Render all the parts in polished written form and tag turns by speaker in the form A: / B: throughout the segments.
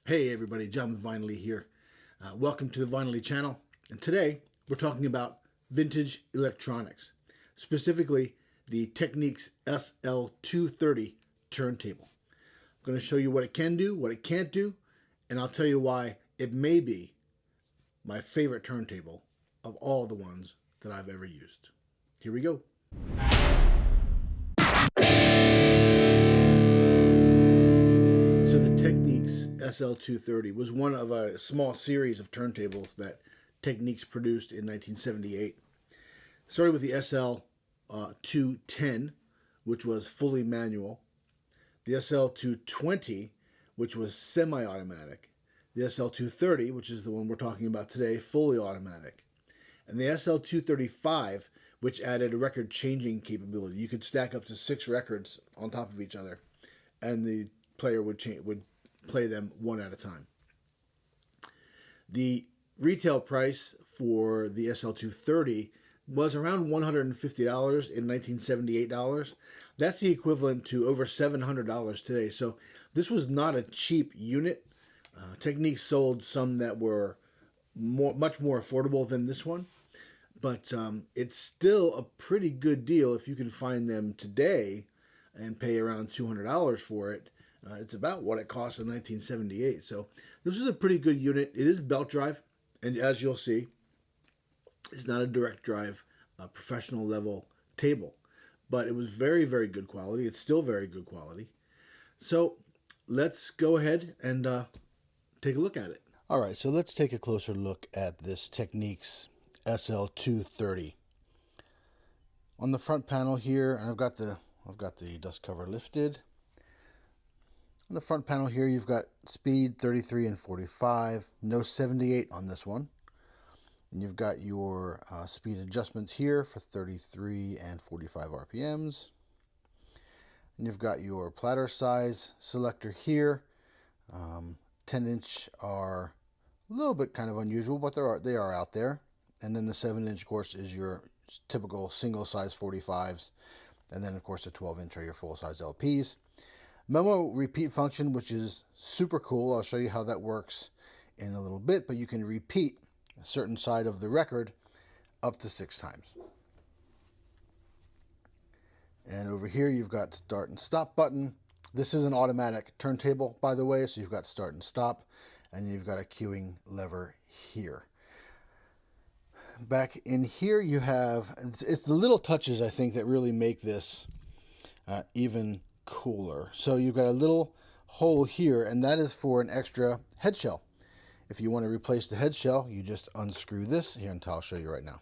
A: Hey everybody, John with Vynyly here. Welcome to the Vynyly channel. And today we're talking about vintage electronics, specifically the Technics SL-230 turntable. I'm going to show you what it can do, what it can't do, and I'll tell you why it may be my favorite turntable of all the ones that I've ever used. Here we go. So the Technics SL-230 was one of a small series of turntables that Technics produced in 1978. Started with the SL-210, which was fully manual, the SL-220, which was semi-automatic, the SL-230, which is the one we're talking about today, fully automatic, and the SL-235, which added a record changing capability. You could stack up to 6 records on top of each other, and the player would play them one at a time. The retail price for the SL-230 was around $150 in 1978 dollars. That's the equivalent to over $700 today. So this was not a cheap unit. Technics sold some that were much more affordable than this one, but it's still a pretty good deal if you can find them today and pay around $200 for it. It's about what it cost in 1978. So this is a pretty good unit. It is belt drive, and as you'll see, it's not a direct drive professional level table, but it was very, very good quality. It's still very good quality. So let's go ahead and take a look at it. All right, so let's take a closer look at this Technics SL-230. On the front panel here, I've got the dust cover lifted. On the front panel here, you've got speed 33 and 45, no 78 on this one. And you've got your speed adjustments here for 33 and 45 RPMs. And you've got your platter size selector here. 10-inch are a little bit kind of unusual, but they are out there. And then the 7-inch, of course, is your typical single size 45s. And then, of course, the 12-inch are your full-size LPs. Memo repeat function, which is super cool. I'll show you how that works in a little bit, but you can repeat a certain side of the record up to 6 times. And over here, you've got start and stop button. This is an automatic turntable, by the way, so you've got start and stop, and you've got a queuing lever here. Back in here, you have, it's the little touches, I think, that really make this even cooler. So you've got a little hole here, and that is for an extra head shell. If you want to replace the head shell, you just unscrew this here, and I'll show you right now.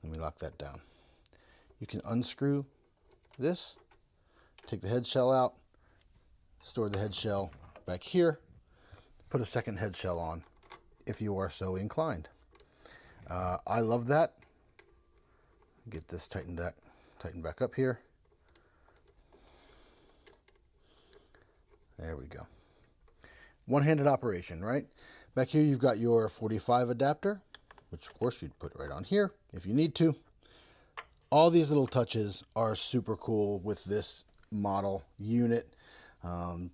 A: Let me lock that down. You can unscrew this, take the head shell out, store the head shell back here, put a second head shell on if you are so inclined. I love that. Get this tightened back up here. There we go. One-handed operation, right? Back here you've got your 45 adapter, which of course you'd put right on here if you need to. All these little touches are super cool with this model unit.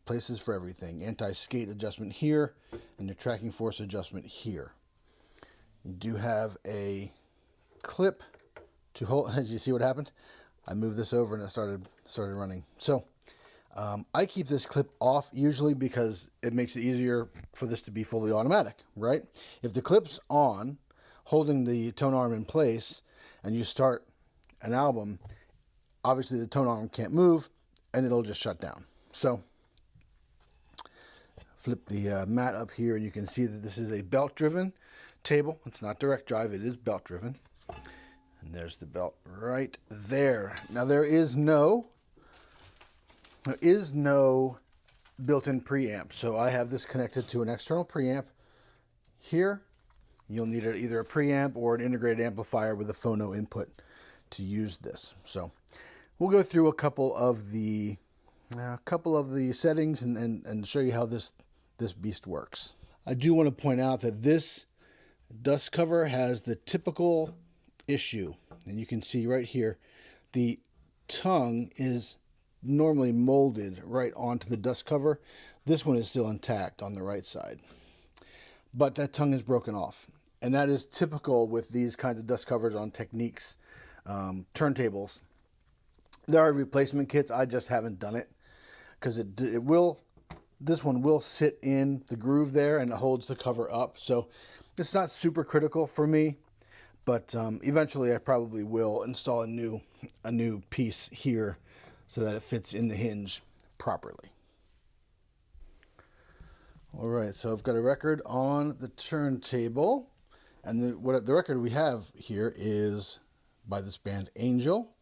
A: Places for everything. Anti-skate adjustment here and your tracking force adjustment here. You do have a clip to hold. Did you see what happened? I moved this over and it started running. So I keep this clip off usually because it makes it easier for this to be fully automatic, right? If the clip's on, holding the tone arm in place, and you start an album, obviously the tone arm can't move and it'll just shut down. So flip the mat up here and you can see that this is a belt-driven table. It's not direct drive, it is belt-driven. And there's the belt right there. Now there is no built-in preamp. So I have this connected to an external preamp here. You'll need either a preamp or an integrated amplifier with a phono input to use this. So we'll go through a couple of the settings and show you how this beast works. I do want to point out that this dust cover has the typical issue, and you can see right here, the tongue is normally molded right onto the dust cover. This one is still intact on the right side, but that tongue is broken off. And that is typical with these kinds of dust covers on Technics turntables. There are replacement kits. I just haven't done it because this one will sit in the groove there and it holds the cover up. So it's not super critical for me, but eventually I probably will install a new piece here so that it fits in the hinge properly. All right, so I've got a record on the turntable, and the record we have here is by this band Angel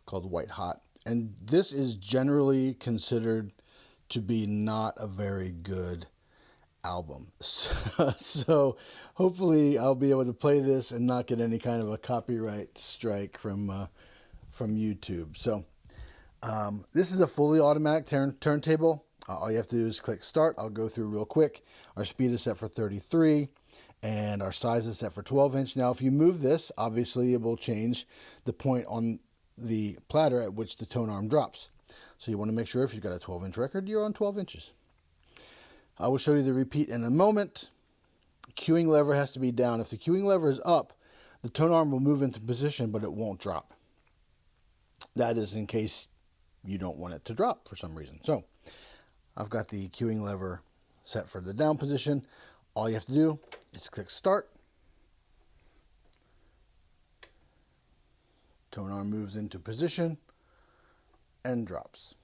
A: called White Hot, and this is generally considered to be not a very good album. So hopefully I'll be able to play this and not get any kind of a copyright strike from YouTube. So this is a fully automatic turntable. All you have to do is click start. I'll go through real quick. Our speed is set for 33 and our size is set for 12-inch. Now if you move this, obviously it will change the point on the platter at which the tone arm drops. So you want to make sure if you've got a 12-inch record, you're on 12 inches. I will show you the repeat in a moment. Cueing lever has to be down. If the cueing lever is up, the tone arm will move into position, but it won't drop. That is in case you don't want it to drop for some reason. So I've got the cueing lever set for the down position. All you have to do is click start. Tone arm moves into position and drops.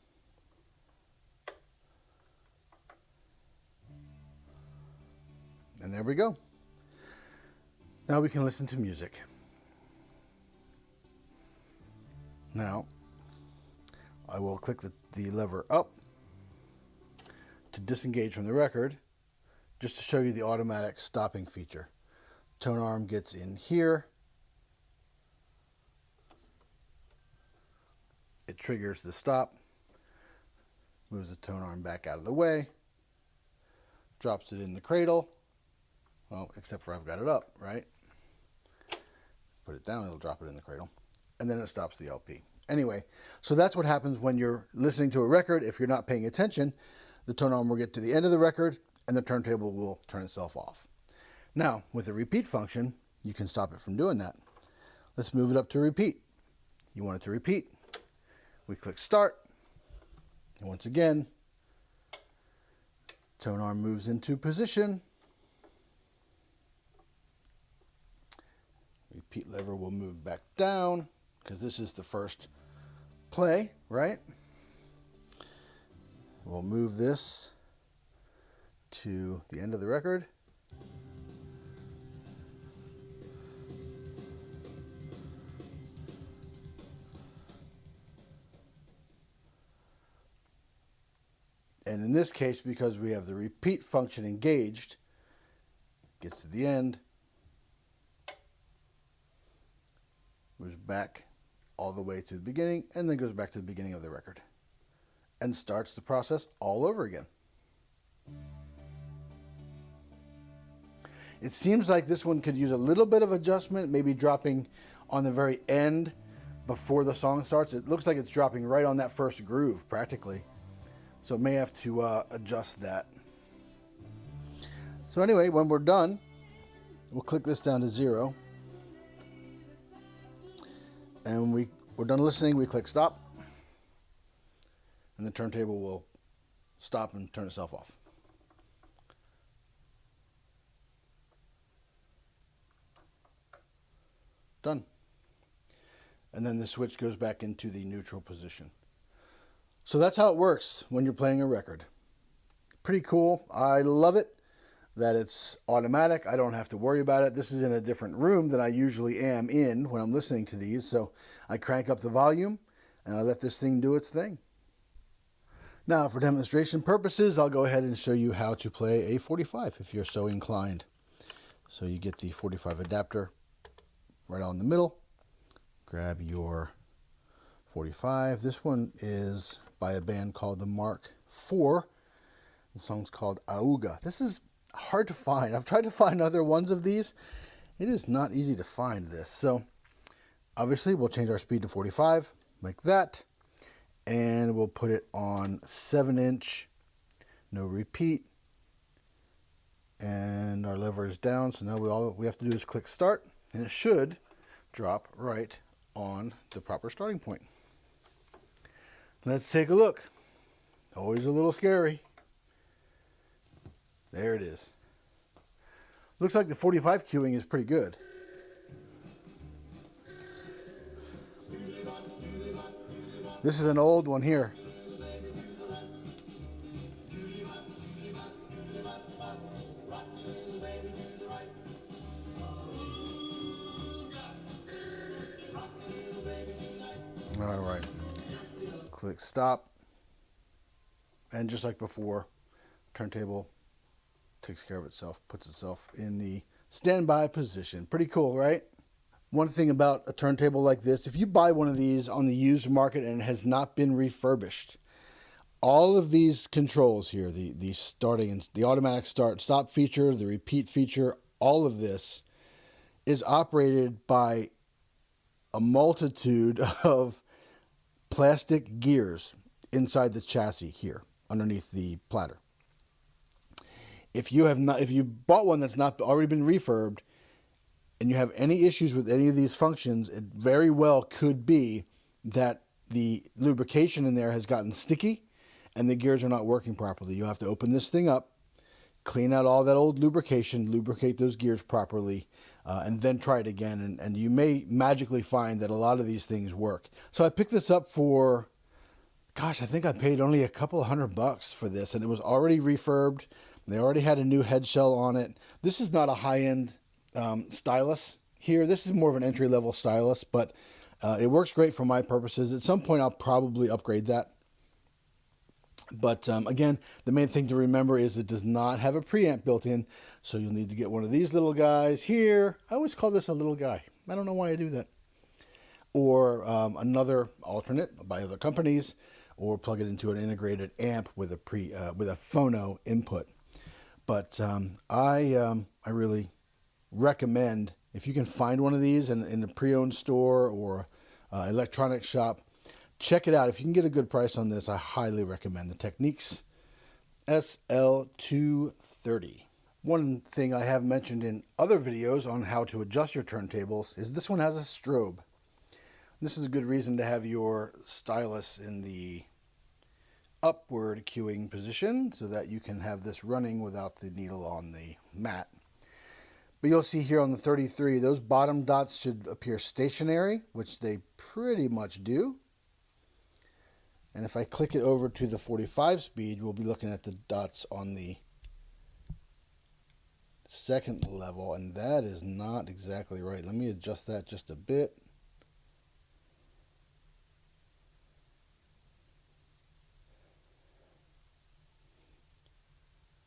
A: And there we go. Now we can listen to music. Now, I will click the lever up to disengage from the record, just to show you the automatic stopping feature. Tone arm gets in here. It triggers the stop, moves the tone arm back out of the way, drops it in the cradle. Well, except for I've got it up, right? Put it down, it'll drop it in the cradle. And then it stops the LP. Anyway, so that's what happens when you're listening to a record. If you're not paying attention, the tone arm will get to the end of the record and the turntable will turn itself off. Now, with the repeat function, you can stop it from doing that. Let's move it up to repeat. You want it to repeat. We click start. And once again, tone arm moves into position. Repeat lever will move back down because this is the first play, right? We'll move this to the end of the record. And in this case, because we have the repeat function engaged, gets to the end, moves back all the way to the beginning, and then goes back to the beginning of the record and starts the process all over again. It seems like this one could use a little bit of adjustment, maybe dropping on the very end before the song starts. It looks like it's dropping right on that first groove practically, so may have to adjust that. So anyway, when we're done, we'll click this down to 0. And we're done listening, we click stop, and the turntable will stop and turn itself off. Done. And then the switch goes back into the neutral position. So that's how it works when you're playing a record. Pretty cool. I love it that it's automatic. I don't have to worry about it. This is in a different room than I usually am in when I'm listening to these. So I crank up the volume and I let this thing do its thing. Now for demonstration purposes, I'll go ahead and show you how to play a 45 if you're so inclined. So you get the 45 adapter right on the middle. Grab your 45. This one is by a band called the Mark IV. The song's called Auga. This is hard to find. I've tried to find other ones of these. It is not easy to find this. So obviously we'll change our speed to 45 like that, and we'll put it on 7-inch no repeat. And our lever is down, so now all we have to do is click start, and it should drop right on the proper starting point. Let's take a look. Always a little scary. There it is. Looks like the 45 queuing is pretty good. This is an old one here. All right. Click stop. And just like before, turntable takes care of itself, puts itself in the standby position. Pretty cool, right? One thing about a turntable like this, if you buy one of these on the used market and it has not been refurbished, all of these controls here, the starting and the automatic start stop feature, the repeat feature, all of this is operated by a multitude of plastic gears inside the chassis here underneath the platter. If you bought one that's not already been refurbed and you have any issues with any of these functions, it very well could be that the lubrication in there has gotten sticky and the gears are not working properly. You'll have to open this thing up, clean out all that old lubrication, lubricate those gears properly, and then try it again. And you may magically find that a lot of these things work. So I picked this up for, gosh, I think I paid only a couple of $100 for this, and it was already refurbed. They already had a new head shell on it. This is not a high-end stylus here. This is more of an entry-level stylus, but it works great for my purposes. At some point, I'll probably upgrade that. But again, the main thing to remember is it does not have a preamp built in, so you'll need to get one of these little guys here. I always call this a little guy. I don't know why I do that. Or another alternate by other companies, or plug it into an integrated amp with a phono input. But I really recommend, if you can find one of these in a pre-owned store or electronics shop, check it out. If you can get a good price on this, I highly recommend the Technics SL-230. One thing I have mentioned in other videos on how to adjust your turntables is this one has a strobe. This is a good reason to have your stylus in the upward queuing position so that you can have this running without the needle on the mat. But you'll see here on the 33, those bottom dots should appear stationary, which they pretty much do. And if I click it over to the 45 speed, we'll be looking at the dots on the second level, and that is not exactly right. Let me adjust that just a bit.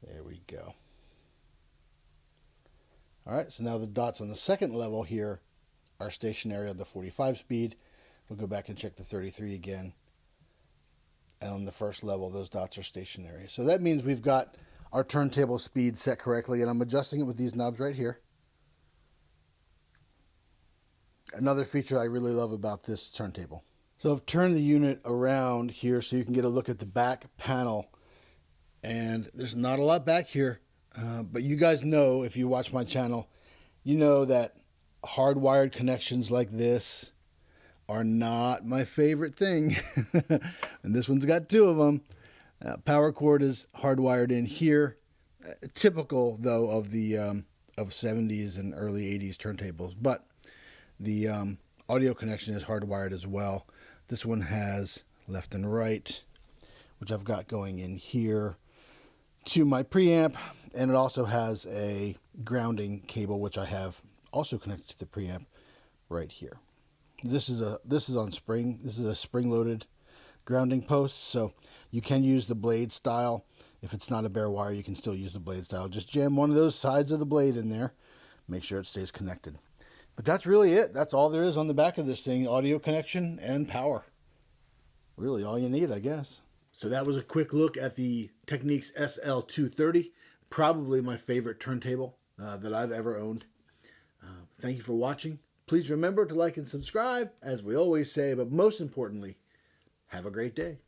A: There we go. All right, so now the dots on the second level here are stationary on the 45 speed. We'll go back and check the 33 again. And on the first level, those dots are stationary. So that means we've got our turntable speed set correctly, and I'm adjusting it with these knobs right here. Another feature I really love about this turntable. So I've turned the unit around here so you can get a look at the back panel. And there's not a lot back here, but you guys know, if you watch my channel, you know that hardwired connections like this are not my favorite thing. And this one's got two of them. Power cord is hardwired in here. Typical, though, of the of 70s and early 80s turntables. But the audio connection is hardwired as well. This one has left and right, which I've got going in here to my preamp, and it also has a grounding cable, which I have also connected to the preamp right here. This is on spring. This is a spring-loaded grounding post, so you can use the blade style. If it's not a bare wire, you can still use the blade style. Just jam one of those sides of the blade in there. Make sure it stays connected. But that's really it. That's all there is on the back of this thing. Audio connection and power. Really all you need, I guess. So that was a quick look at the Technics SL-230. Probably my favorite turntable that I've ever owned. Thank you for watching. Please remember to like and subscribe, as we always say, but most importantly, have a great day.